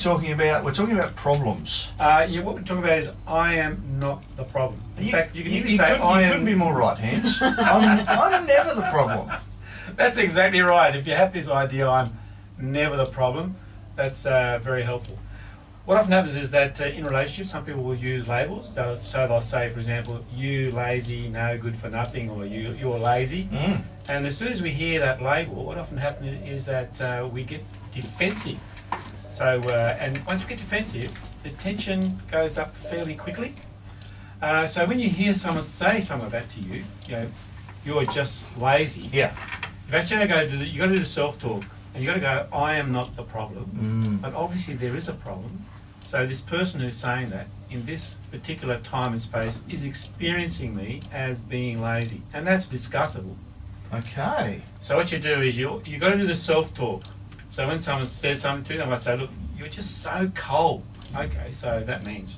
talking about? We're talking about problems. Yeah, what we're talking about is I am not the problem. In fact, you can even say I am. You couldn't be more right, Hans. I'm never the problem. That's exactly right. If you have this idea, I'm never the problem, that's very helpful. What often happens is that in relationships, some people will use labels. They'll say, for example, you lazy, no good for nothing, or you're lazy. And as soon as we hear that label, what often happens is that we get defensive. So, and once we get defensive, the tension goes up fairly quickly. So when you hear someone say something like that to you, you're just lazy. Yeah. You've actually got to do the self-talk, and you've got to go, I am not the problem. But obviously there is a problem. So this person who's saying that in this particular time and space is experiencing me as being lazy, and that's discussable. Okay. So what you do is you got to do the self-talk. So when someone says something to you, they might say, look, you're just so cold. Okay, so that means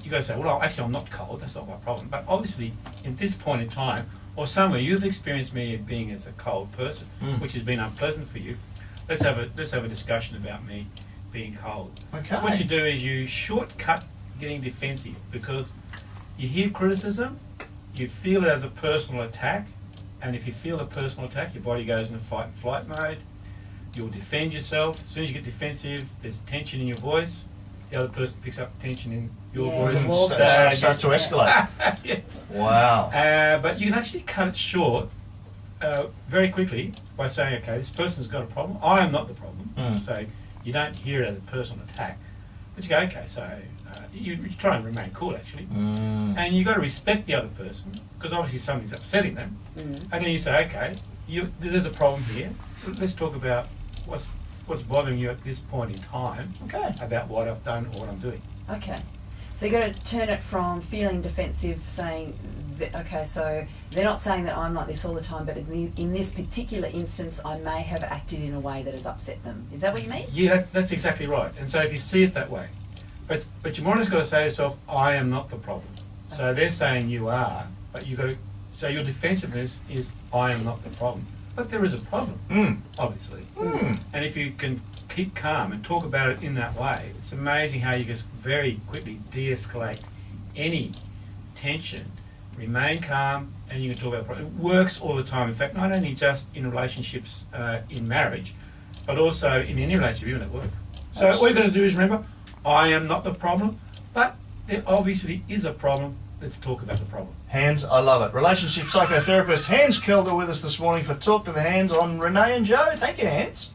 you got to say, well, actually I'm not cold, that's not my problem. But obviously in this point in time, or somewhere you've experienced me being as a cold person, which has been unpleasant for you. Let's have a discussion about me being cold. Okay. So what you do is you shortcut getting defensive, because you hear criticism, you feel it as a personal attack, and if you feel a personal attack, your body goes into fight and flight mode. You'll defend yourself. As soon as you get defensive, there's tension in your voice. The other person picks up tension in your voice and start to escalate. Yes. Wow. But you can actually cut it short very quickly by saying, okay, this person's got a problem. I am not the problem. So you don't hear it as a personal attack. But you go, okay, so you try and remain cool, actually. And you've got to respect the other person, because obviously something's upsetting them. And then you say, okay, there's a problem here. Let's talk about what's bothering you at this point in time, about what I've done or what I'm doing. Okay. So you've got to turn it from feeling defensive, saying, okay, so they're not saying that I'm like this all the time, but in this particular instance, I may have acted in a way that has upset them. Is that what you mean? Yeah, that's exactly right. And so if you see it that way, but you've always got to say to yourself, I am not the problem. So they're saying you are, but you got to. So your defensiveness is, I am not the problem. But there is a problem, obviously. And if you can keep calm and talk about it in that way, it's amazing how you can very quickly de-escalate any tension, remain calm, and you can talk about the problem. It works all the time. In fact, not only just in relationships in marriage, but also in any relationship, even at work. So all you've got to do is remember, I am not the problem, but there obviously is a problem. Let's talk about the problem. Hans, I love it. Relationship psychotherapist Hans Kelder with us this morning for Talk to the Hands on Rene and Joe. Thank you, Hans.